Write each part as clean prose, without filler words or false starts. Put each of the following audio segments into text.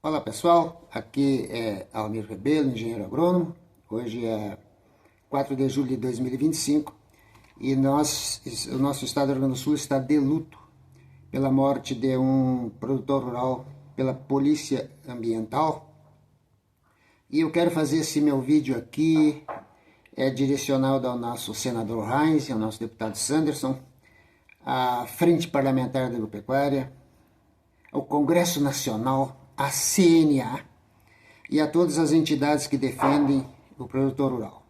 Olá pessoal, aqui é Almir Rebelo, engenheiro agrônomo. Hoje é 4 de julho de 2025 e o nosso estado do Rio Grande do Sul está de luto pela morte de um produtor rural pela polícia ambiental. E eu quero fazer esse meu vídeo aqui, direcionado ao nosso senador Heinz, ao nosso deputado Sanderson, à Frente Parlamentar da Agropecuária, ao Congresso Nacional, à CNA e a todas as entidades que defendem o produtor rural.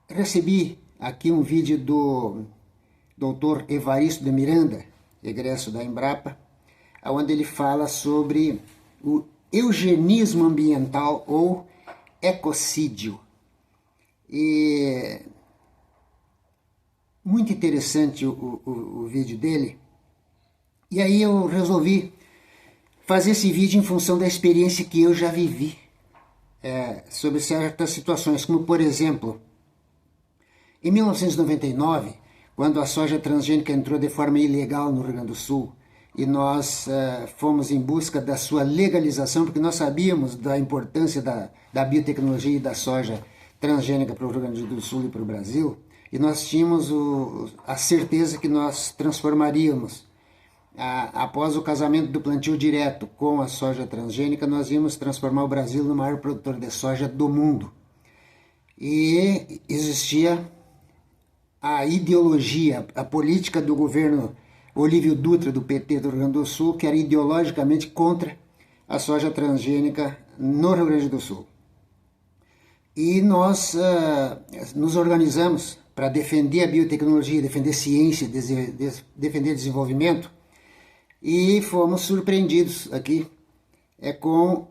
Recebi aqui um vídeo do Dr. Evaristo de Miranda, egresso da Embrapa, onde ele fala sobre o eugenismo ambiental ou ecocídio. E muito interessante o vídeo dele. E aí eu resolvi fazer esse vídeo em função da experiência que eu já vivi sobre certas situações, como por exemplo, em 1999, quando a soja transgênica entrou de forma ilegal no Rio Grande do Sul, e nós fomos em busca da sua legalização, porque nós sabíamos da importância da biotecnologia e da soja transgênica para o Rio Grande do Sul e para o Brasil, e nós tínhamos a certeza que nós transformaríamos, após o casamento do plantio direto com a soja transgênica, nós íamos transformar o Brasil no maior produtor de soja do mundo. E existia a ideologia, a política do governo Olívio Dutra, do PT do Rio Grande do Sul, que era ideologicamente contra a soja transgênica no Rio Grande do Sul. E nós nos organizamos para defender a biotecnologia, defender ciência, defender desenvolvimento, e fomos surpreendidos aqui com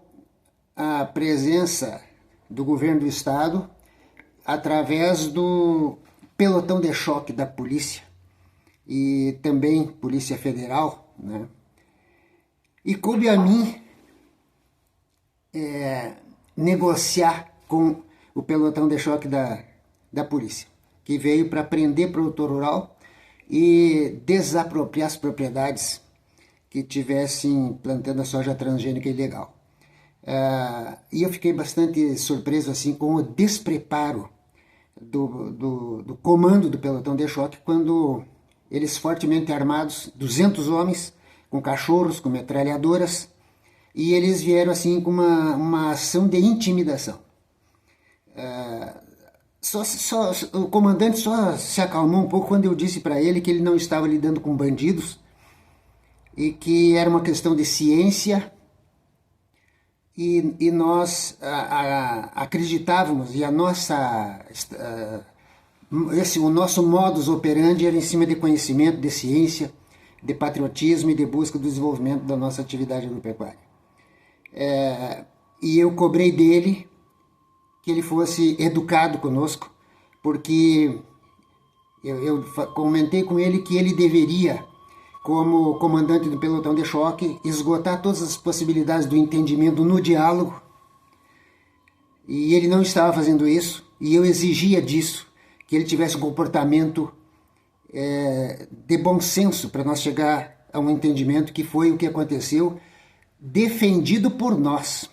a presença do governo do estado através do pelotão de choque da polícia e também Polícia Federal, né? E coube a mim negociar com o pelotão de choque da polícia, que veio para prender produtor rural e desapropriar as propriedades que tivessem plantando a soja transgênica ilegal. E eu fiquei bastante surpreso assim com o despreparo do comando do pelotão de choque, quando eles, fortemente armados, 200 homens, com cachorros, com metralhadoras, e eles vieram assim com uma ação de intimidação. O comandante só se acalmou um pouco quando eu disse para ele que ele não estava lidando com bandidos e que era uma questão de ciência, e nós acreditávamos, e o nosso modus operandi era em cima de conhecimento, de ciência, de patriotismo e de busca do desenvolvimento da nossa atividade agropecuária. E eu cobrei dele que ele fosse educado conosco, porque eu comentei com ele que ele deveria, como comandante do pelotão de choque, esgotar todas as possibilidades do entendimento no diálogo, e ele não estava fazendo isso, e eu exigia disso, que ele tivesse um comportamento de bom senso para nós chegar a um entendimento, que foi o que aconteceu, defendido por nós,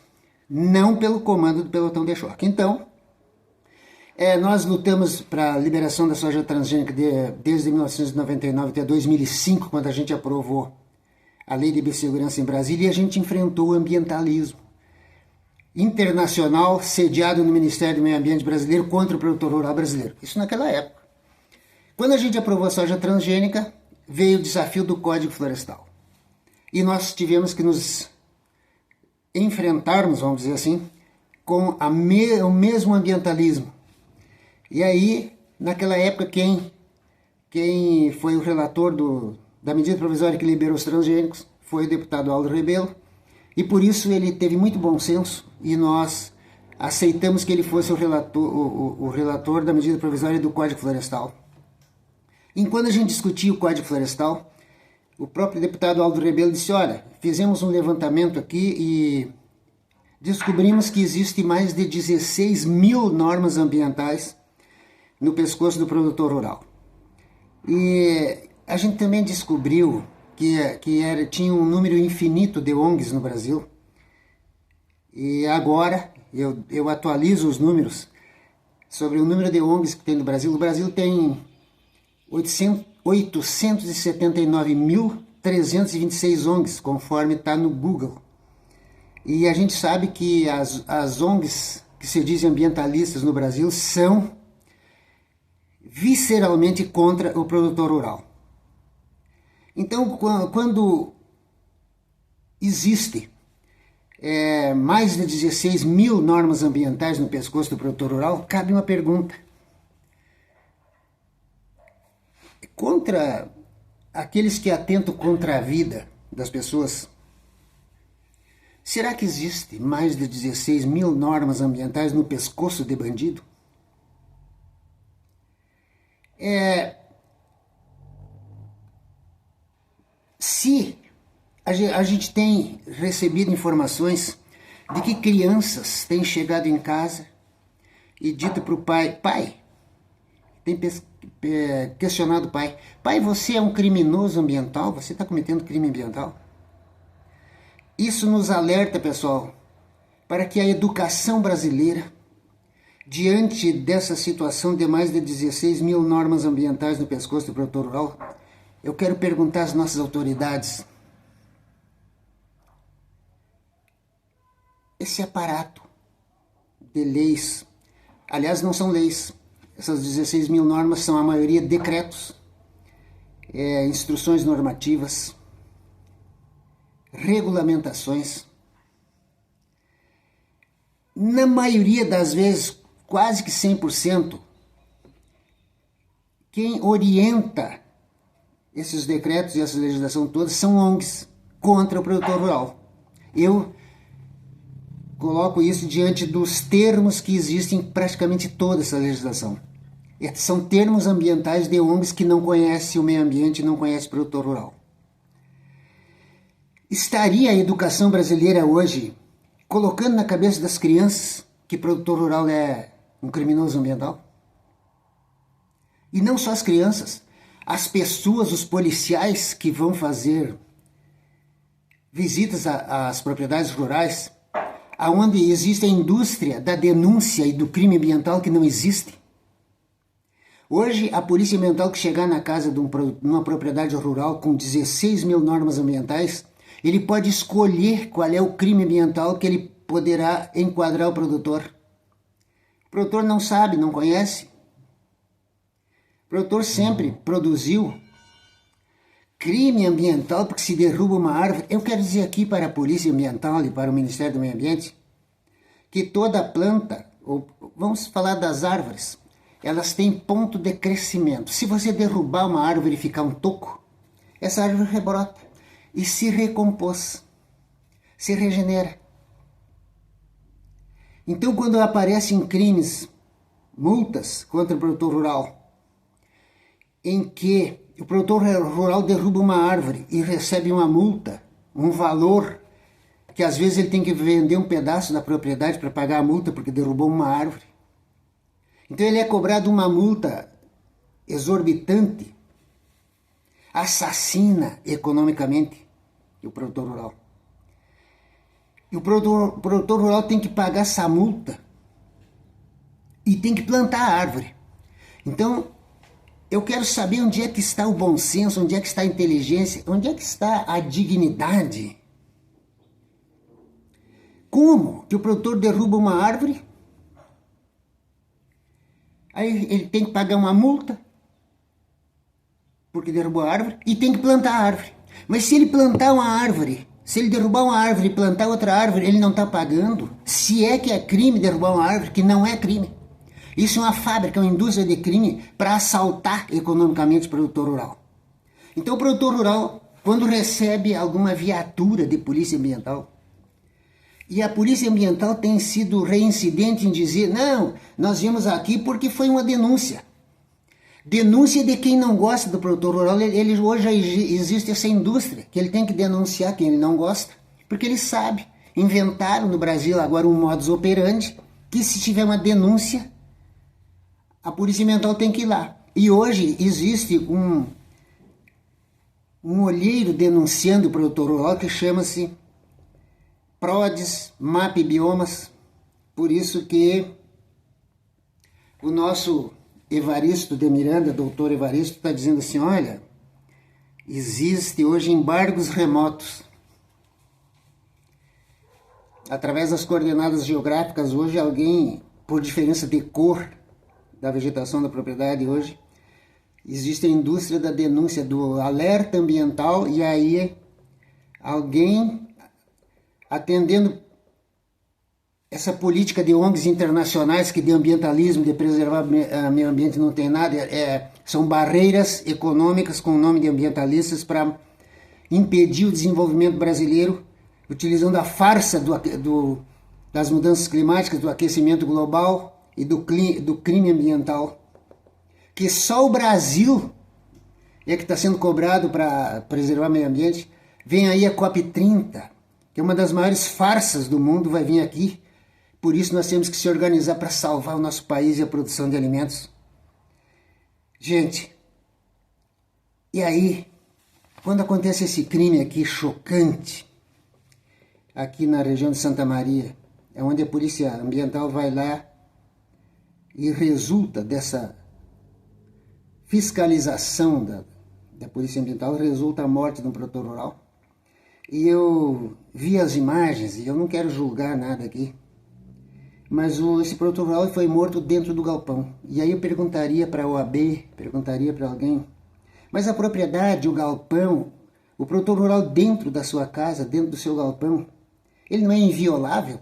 não pelo comando do pelotão de choque. Então, nós lutamos para a liberação da soja transgênica desde 1999 até 2005, quando a gente aprovou a Lei de Biossegurança em Brasília, e a gente enfrentou o ambientalismo internacional sediado no Ministério do Meio Ambiente brasileiro contra o produtor rural brasileiro. Isso naquela época. Quando a gente aprovou a soja transgênica, veio o desafio do Código Florestal. E nós tivemos que nos enfrentarmos, vamos dizer assim, com o mesmo ambientalismo. E aí, naquela época, quem foi o relator da medida provisória que liberou os transgênicos foi o deputado Aldo Rebelo, e por isso ele teve muito bom senso, e nós aceitamos que ele fosse o relator da medida provisória do Código Florestal. Enquanto a gente discutia o Código Florestal, o próprio deputado Aldo Rebelo disse: olha, fizemos um levantamento aqui e descobrimos que existe mais de 16 mil normas ambientais no pescoço do produtor rural. E a gente também descobriu tinha um número infinito de ONGs no Brasil. E agora eu atualizo os números sobre o número de ONGs que tem no Brasil. O Brasil tem 879.326 ONGs, conforme está no Google. E a gente sabe que as ONGs que se dizem ambientalistas no Brasil são visceralmente contra o produtor rural. Então, quando existe mais de 16 mil normas ambientais no pescoço do produtor rural, cabe uma pergunta. Contra aqueles que atentam contra a vida das pessoas, será que existe mais de 16 mil normas ambientais no pescoço de bandido? Se a gente tem recebido informações de que crianças têm chegado em casa e dito para o pai, tem questionado o pai, você é um criminoso ambiental? Você está cometendo crime ambiental? Isso nos alerta, pessoal, para que a educação brasileira, diante dessa situação de mais de 16 mil normas ambientais no pescoço do produtor rural, eu quero perguntar às nossas autoridades: esse aparato de leis, aliás, não são leis, essas 16 mil normas são a maioria decretos, instruções normativas, regulamentações. Na maioria das vezes, quase que 100%, quem orienta esses decretos e essa legislação toda são ONGs contra o produtor rural. Eu coloco isso diante dos termos que existem em praticamente toda essa legislação. São termos ambientais de ONGs que não conhecem o meio ambiente, não conhecem o produtor rural. Estaria a educação brasileira hoje colocando na cabeça das crianças que produtor rural é um criminoso ambiental? E não só as crianças, as pessoas, os policiais que vão fazer visitas às propriedades rurais, aonde existe a indústria da denúncia e do crime ambiental que não existe. Hoje, a polícia ambiental que chegar na casa de uma propriedade rural com 16 mil normas ambientais, ele pode escolher qual é o crime ambiental que ele poderá enquadrar o produtor. O produtor não sabe, não conhece. O produtor sempre produziu crime ambiental porque se derruba uma árvore. Eu quero dizer aqui para a Polícia Ambiental e para o Ministério do Meio Ambiente que toda planta, ou vamos falar das árvores, elas têm ponto de crescimento. Se você derrubar uma árvore e ficar um toco, essa árvore rebrota e se recompôs, se regenera. Então, quando aparecem crimes, multas contra o produtor rural, em que o produtor rural derruba uma árvore e recebe uma multa, um valor, que às vezes ele tem que vender um pedaço da propriedade para pagar a multa porque derrubou uma árvore. Então ele é cobrado uma multa exorbitante, assassina economicamente o produtor rural. E o produtor rural tem que pagar essa multa e tem que plantar a árvore. Então, eu quero saber onde é que está o bom senso, onde é que está a inteligência, onde é que está a dignidade. Como que o produtor derruba uma árvore, aí ele tem que pagar uma multa, porque derrubou a árvore, e tem que plantar a árvore. Mas se ele plantar uma árvore, se ele derrubar uma árvore e plantar outra árvore, ele não está pagando. Se é que é crime derrubar uma árvore, que não é crime. Isso é uma fábrica, uma indústria de crime para assaltar economicamente o produtor rural. Então o produtor rural, quando recebe alguma viatura de polícia ambiental, e a polícia ambiental tem sido reincidente em dizer, não, nós viemos aqui porque foi uma denúncia. Denúncia de quem não gosta do produtor rural. Hoje existe essa indústria que ele tem que denunciar quem ele não gosta, porque ele sabe. Inventaram no Brasil agora um modus operandi que se tiver uma denúncia, a polícia ambiental tem que ir lá. E hoje existe um olheiro denunciando o produtor rural que chama-se PRODES, MAP Biomas. Por isso que o nosso Evaristo de Miranda, doutor Evaristo, está dizendo assim, olha, existe hoje embargos remotos. Através das coordenadas geográficas, hoje alguém, por diferença de cor da vegetação da propriedade hoje, existe a indústria da denúncia, do alerta ambiental, e aí alguém atendendo essa política de ONGs internacionais que de ambientalismo, de preservar o meio ambiente não tem nada, são barreiras econômicas com o nome de ambientalistas para impedir o desenvolvimento brasileiro, utilizando a farsa das mudanças climáticas, do aquecimento global e do crime ambiental, que só o Brasil é que está sendo cobrado para preservar o meio ambiente. Vem aí a COP30, que é uma das maiores farsas do mundo, vai vir aqui. Por isso nós temos que se organizar para salvar o nosso país e a produção de alimentos. Gente, e aí, quando acontece esse crime aqui chocante, aqui na região de Santa Maria, é onde a polícia ambiental vai lá e resulta dessa fiscalização da polícia ambiental, resulta a morte de um produtor rural. E eu vi as imagens, e eu não quero julgar nada aqui, mas esse produtor rural foi morto dentro do galpão. E aí eu perguntaria para a OAB, perguntaria para alguém, mas a propriedade, o galpão, o produtor rural dentro da sua casa, dentro do seu galpão, ele não é inviolável?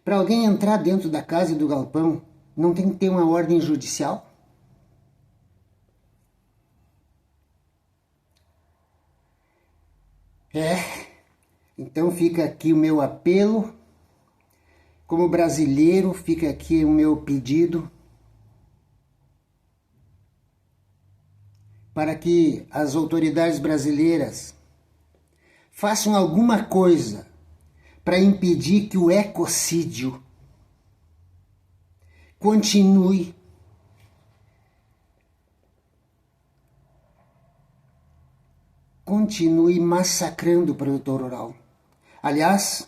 Para alguém entrar dentro da casa e do galpão, não tem que ter uma ordem judicial? Então fica aqui o meu apelo, como brasileiro, fica aqui o meu pedido para que as autoridades brasileiras façam alguma coisa para impedir que o ecocídio continue massacrando o produtor rural. Aliás,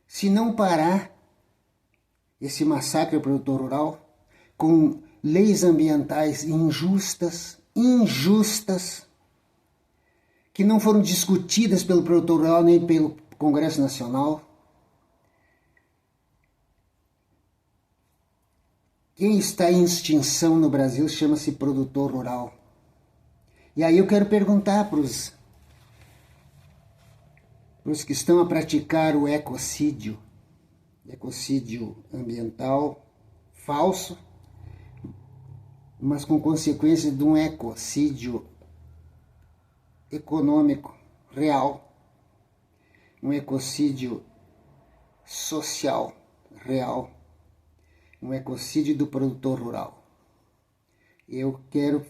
se não parar esse massacre ao produtor rural com leis ambientais injustas, que não foram discutidas pelo produtor rural nem pelo Congresso Nacional, quem está em extinção no Brasil chama-se produtor rural. E aí eu quero perguntar para os que estão a praticar o ecocídio ambiental falso, mas com consequências de um ecocídio econômico real, um ecocídio social real, um ecocídio do produtor rural. Eu quero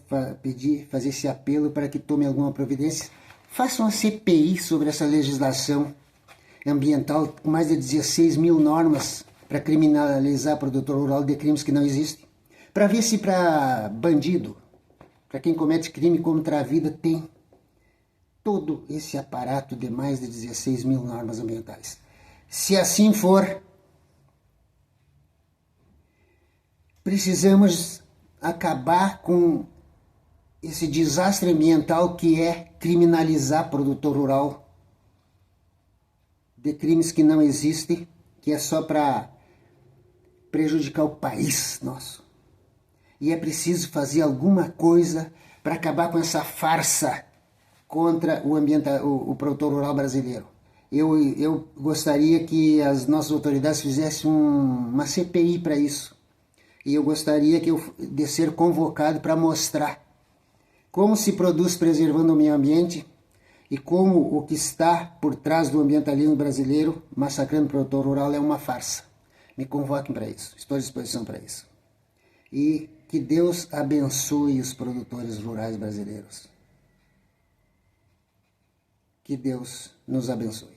fazer esse apelo para que tome alguma providência. Façam uma CPI sobre essa legislação ambiental com mais de 16 mil normas para criminalizar produtor rural de crimes que não existem. Para ver se para bandido, para quem comete crime contra a vida, tem todo esse aparato de mais de 16 mil normas ambientais. Se assim for, precisamos acabar com esse desastre ambiental que é criminalizar produtor rural de crimes que não existem, que é só para prejudicar o país nosso. E é preciso fazer alguma coisa para acabar com essa farsa contra o produtor rural brasileiro. Eu gostaria que as nossas autoridades fizessem uma CPI para isso. E eu gostaria de ser convocado para mostrar como se produz preservando o meio ambiente e como o que está por trás do ambientalismo brasileiro, massacrando o produtor rural, é uma farsa. Me convoquem para isso, estou à disposição para isso. E que Deus abençoe os produtores rurais brasileiros. Que Deus nos abençoe.